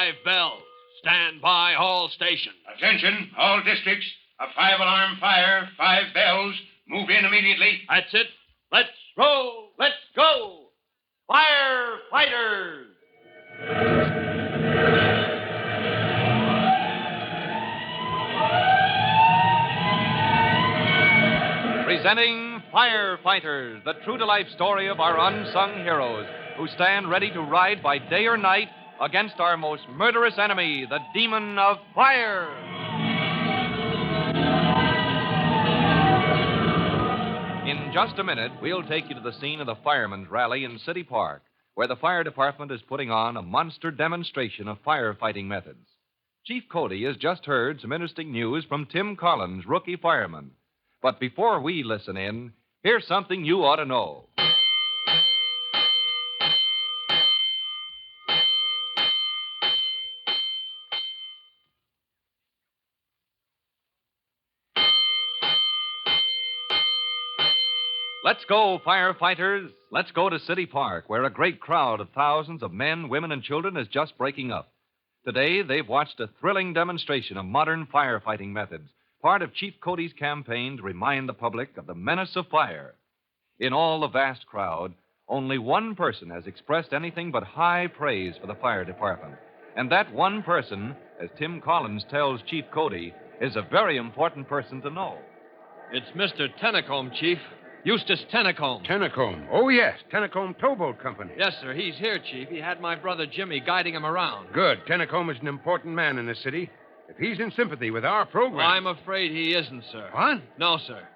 5 bells. Stand by all stations. Attention, all districts. A 5-alarm fire, 5 bells. Move in immediately. That's it. Let's roll. Let's go. Firefighters! Presenting Firefighters, the true-to-life story of our unsung heroes who stand ready to ride by day or night against our most murderous enemy, the demon of fire. In just a minute, we'll take you to the scene of the firemen's rally in City Park, where the fire department is putting on a monster demonstration of firefighting methods. Chief Cody has just heard some interesting news from Tim Collins, rookie fireman. But before we listen in, here's something you ought to know. Let's go, firefighters. Let's go to City Park, where a great crowd of thousands of men, women, and children is just breaking up. Today, they've watched a thrilling demonstration of modern firefighting methods, part of Chief Cody's campaign to remind the public of the menace of fire. In all the vast crowd, only one person has expressed anything but high praise for the fire department. And that one person, as Tim Collins tells Chief Cody, is a very important person to know. It's Mr. Tennicombe, Chief. Eustace Tennicombe. Tennicombe. Oh, yes. Tennicombe Towboat Company. Yes, sir. He's here, Chief. He had my brother Jimmy guiding him around. Good. Tennicombe is an important man in the city. If he's in sympathy with our program... Well, I'm afraid he isn't, sir. What? No, sir.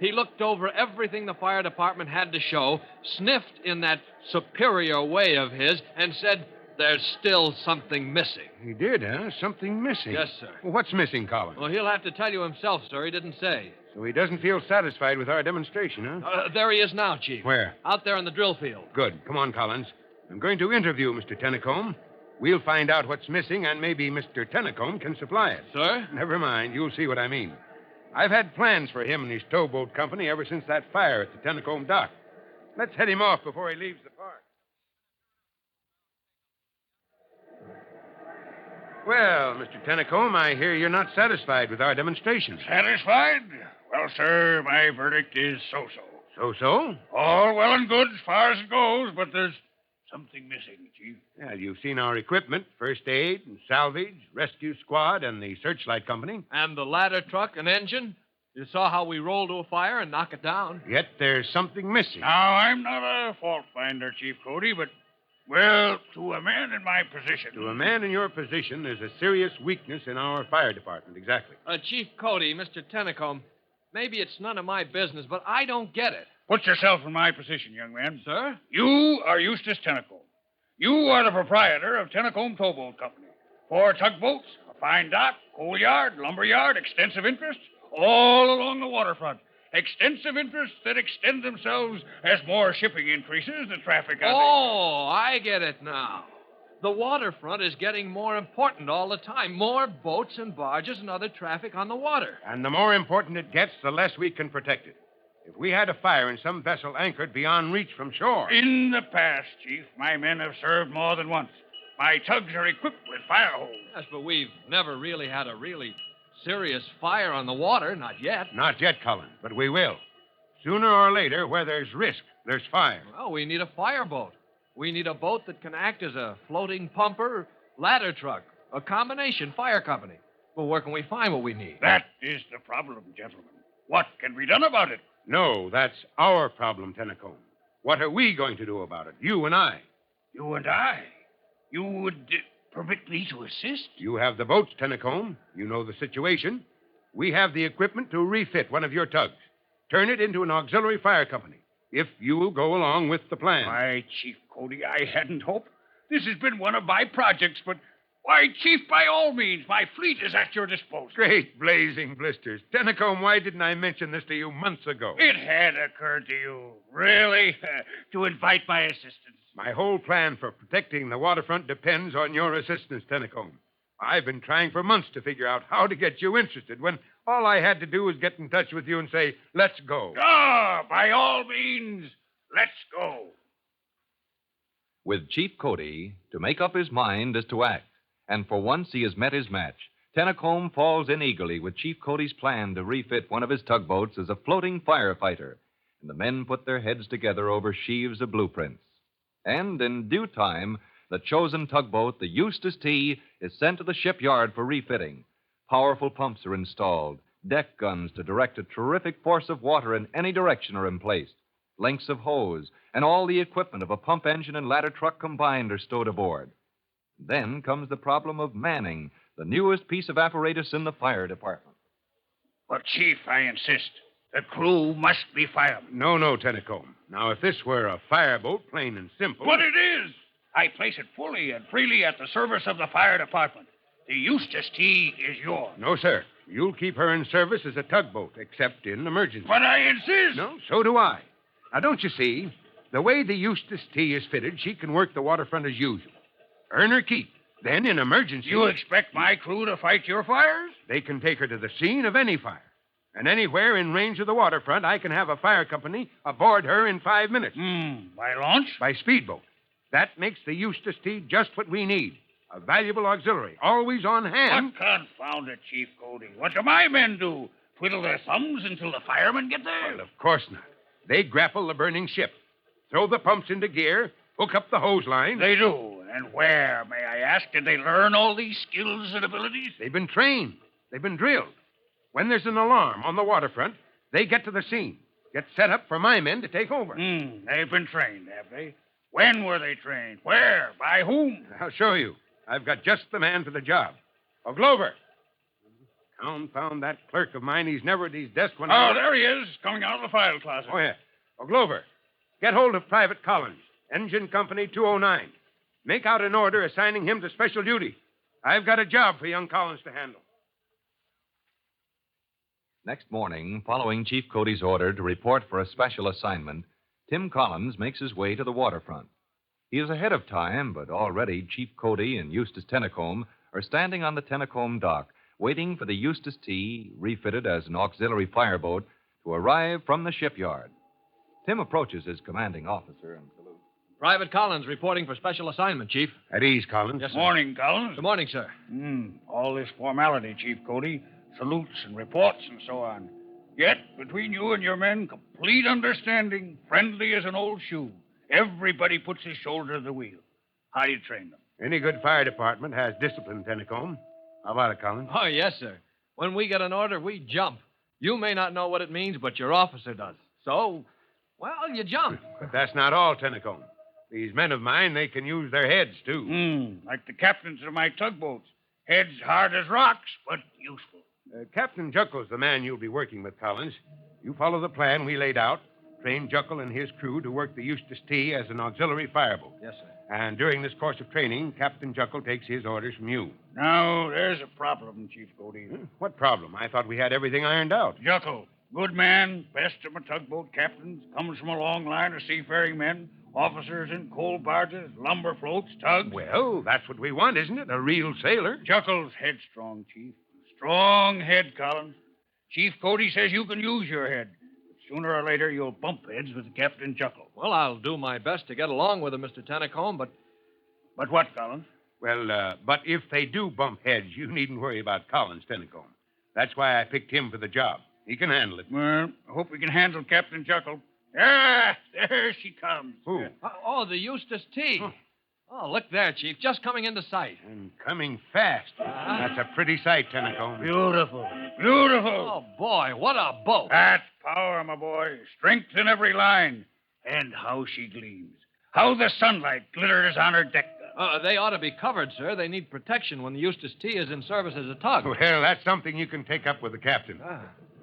He looked over everything the fire department had to show, sniffed in that superior way of his, and said, there's still something missing. He did, huh? Something missing. Yes, sir. Well, what's missing, Collins? Well, he'll have to tell you himself, sir. He didn't say. So he doesn't feel satisfied with our demonstration, huh? There he is now, Chief. Where? Out there in the drill field. Good. Come on, Collins. I'm going to interview Mr. Tennicombe. We'll find out what's missing, and maybe Mr. Tennicombe can supply it. Sir? Never mind. You'll see what I mean. I've had plans for him and his towboat company ever since that fire at the Tennicombe dock. Let's head him off before he leaves the park. Well, Mr. Tennicombe, I hear you're not satisfied with our demonstration. Satisfied? Well, sir, my verdict is so-so. So-so? All well and good as far as it goes, but there's something missing, Chief. Well, you've seen our equipment, first aid and salvage, rescue squad, and the searchlight company. And the ladder truck and engine. You saw how we roll to a fire and knock it down. Yet there's something missing. Now, I'm not a fault finder, Chief Cody, but, well, to a man in my position... To a man in your position, there's a serious weakness in our fire department, exactly. Chief Cody, Mr. Tennicombe, maybe it's none of my business, but I don't get it. Put yourself in my position, young man. Sir? You are Eustace Tennicombe. You are the proprietor of Tennicombe Towboat Company. 4 tugboats, a fine dock, coal yard, lumber yard, extensive interests, all along the waterfront. Extensive interests that extend themselves as more shipping increases the traffic on Oh, I get it now. The waterfront is getting more important all the time. More boats and barges and other traffic on the water. And the more important it gets, the less we can protect it. If we had a fire in some vessel anchored beyond reach from shore... In the past, Chief, my men have served more than once. My tugs are equipped with fire hoses. Yes, but we've never really had a really serious fire on the water, not yet. Not yet, Cullen, but we will. Sooner or later, where there's risk, there's fire. Well, we need a fireboat. We need a boat that can act as a floating pumper, ladder truck, a combination fire company. Well, where can we find what we need? That is the problem, gentlemen. What can be done about it? No, that's our problem, Tennicombe. What are we going to do about it, you and I? You and I? You would permit me to assist? You have the boats, Tennicombe. You know the situation. We have the equipment to refit one of your tugs. Turn it into an auxiliary fire company, if you will go along with the plan. Why, Chief Cody, I hadn't hoped. This has been one of my projects, but... Why, Chief, by all means, my fleet is at your disposal. Great blazing blisters. Tennicombe, why didn't I mention this to you months ago? It had occurred to you, really, to invite my assistance. My whole plan for protecting the waterfront depends on your assistance, Tennicombe. I've been trying for months to figure out how to get you interested when all I had to do was get in touch with you and say, let's go. By all means, let's go. With Chief Cody, to make up his mind is to act. And for once he has met his match. Tennacombe falls in eagerly with Chief Cody's plan to refit one of his tugboats as a floating firefighter. And the men put their heads together over sheaves of blueprints. And in due time, the chosen tugboat, the Eustace T., is sent to the shipyard for refitting. Powerful pumps are installed. Deck guns to direct a terrific force of water in any direction are in place. Lengths of hose and all the equipment of a pump engine and ladder truck combined are stowed aboard. Then comes the problem of manning the newest piece of apparatus in the fire department. But, Chief, I insist. The crew must be firemen. No, Tennacombe. Now, if this were a fireboat, plain and simple. But it is. I place it fully and freely at the service of the fire department. The Eustace T. is yours. No, sir. You'll keep her in service as a tugboat, except in emergency. But I insist. No, so do I. Now, don't you see? The way the Eustace T. is fitted, she can work the waterfront as usual. Earn her keep. Then, in emergency... You expect my crew to fight your fires? They can take her to the scene of any fire. And anywhere in range of the waterfront, I can have a fire company aboard her in 5 minutes. By launch? By speedboat. That makes the Eustace T. just what we need. A valuable auxiliary, always on hand. What confound it, Chief Cody? What do my men do? Twiddle their thumbs until the firemen get there? Well, of course not. They grapple the burning ship, throw the pumps into gear, hook up the hose line. They do. And where, may I ask, did they learn all these skills and abilities? They've been trained. They've been drilled. When there's an alarm on the waterfront, they get to the scene, get set up for my men to take over. They've been trained, have they? When were they trained? Where? By whom? I'll show you. I've got just the man for the job. Oh, Glover. Confound that clerk of mine. He's never at his desk when Oh, there he is, coming out of the file closet. Oh, yeah. Oh, Glover, get hold of Private Collins, Engine Company 209. Make out an order assigning him to special duty. I've got a job for young Collins to handle. Next morning, following Chief Cody's order to report for a special assignment, Tim Collins makes his way to the waterfront. He is ahead of time, but already Chief Cody and Eustace Tennacombe are standing on the Tennacombe dock, waiting for the Eustace T., refitted as an auxiliary fireboat, to arrive from the shipyard. Tim approaches his commanding officer and salutes. Private Collins reporting for special assignment, Chief. At ease, Collins. Yes, sir. Morning, Collins. Good morning, sir. All this formality, Chief Cody. Salutes and reports and so on. Yet, between you and your men, complete understanding, friendly as an old shoe. Everybody puts his shoulder to the wheel. How do you train them? Any good fire department has discipline, Tennacombe. How about it, Collins? Oh, yes, sir. When we get an order, we jump. You may not know what it means, but your officer does. So, well, you jump. But that's not all, Tennacombe. These men of mine, they can use their heads, too. Like the captains of my tugboats. Heads hard as rocks, but useful. Captain Juckle's the man you'll be working with, Collins. You follow the plan we laid out. Train Juckle and his crew to work the Eustace T. as an auxiliary fireboat. Yes, sir. And during this course of training, Captain Juckle takes his orders from you. Now, there's a problem, Chief Cody. What problem? I thought we had everything ironed out. Juckle, good man, best of my tugboat captains, comes from a long line of seafaring men, officers in coal barges, lumber floats, tugs. Well, that's what we want, isn't it? A real sailor. Juckle's headstrong, Chief. Strong head, Collins. Chief Cody says you can use your head. But sooner or later, you'll bump heads with Captain Juckle. Well, I'll do my best to get along with him, Mr. Tennacombe, but... But what, Collins? Well, but if they do bump heads, you needn't worry about Collins, Tennacombe. That's why I picked him for the job. He can handle it. Well, I hope we can handle Captain Juckle. Ah, there she comes. Who? Oh, the Eustace T. Oh, look there, Chief. Just coming into sight. And coming fast. That's a pretty sight, Tennacombe. Beautiful. Beautiful. Oh, boy, what a boat. That's power, my boy. Strength in every line. And how she gleams. How the sunlight glitters on her deck. They ought to be covered, sir. They need protection when the Eustace T. is in service as a tug. Well, that's something you can take up with the captain.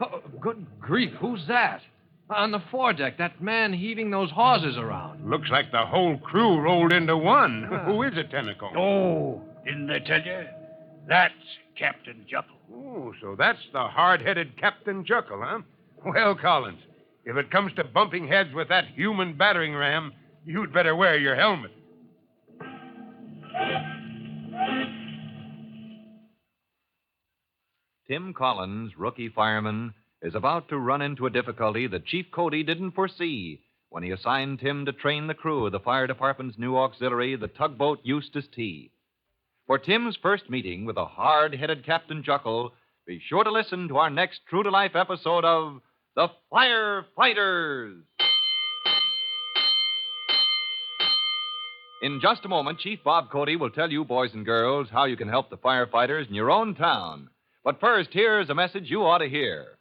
Oh, good grief. Who's that? On the foredeck, that man heaving those hawsers around. Looks like the whole crew rolled into one. Who is it, Tennacombe? Oh, didn't I tell you? That's Captain Juckle. Oh, so that's the hard-headed Captain Juckle, huh? Well, Collins, if it comes to bumping heads with that human battering ram, you'd better wear your helmet. Tim Collins, rookie fireman, is about to run into a difficulty that Chief Cody didn't foresee when he assigned Tim to train the crew of the fire department's new auxiliary, the tugboat Eustace T. For Tim's first meeting with a hard-headed Captain Juckle, be sure to listen to our next true-to-life episode of The Firefighters. In just a moment, Chief Bob Cody will tell you, boys and girls, how you can help the firefighters in your own town. But first, here's a message you ought to hear.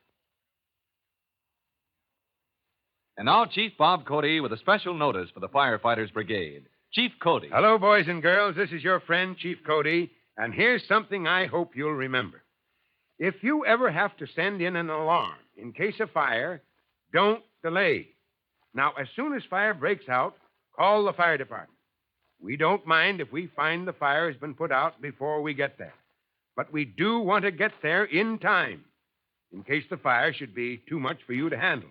And now, Chief Bob Cody with a special notice for the Firefighters Brigade. Chief Cody. Hello, boys and girls. This is your friend, Chief Cody, and here's something I hope you'll remember. If you ever have to send in an alarm in case of fire, don't delay. Now, as soon as fire breaks out, call the fire department. We don't mind if we find the fire has been put out before we get there. But we do want to get there in time, in case the fire should be too much for you to handle.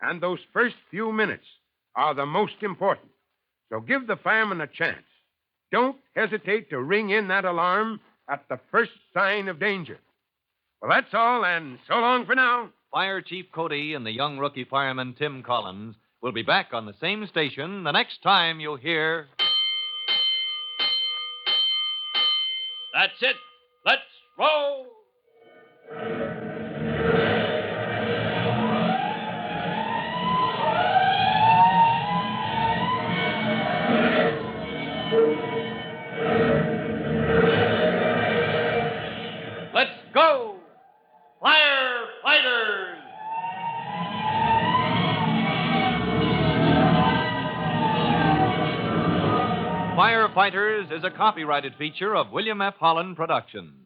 And those first few minutes are the most important. So give the firemen a chance. Don't hesitate to ring in that alarm at the first sign of danger. Well, that's all, and so long for now. Fire Chief Cody and the young rookie fireman Tim Collins will be back on the same station the next time you'll hear... That's it. Let's roll. Let's go. Firefighters. Firefighters is a copyrighted feature of William F. Holland Productions.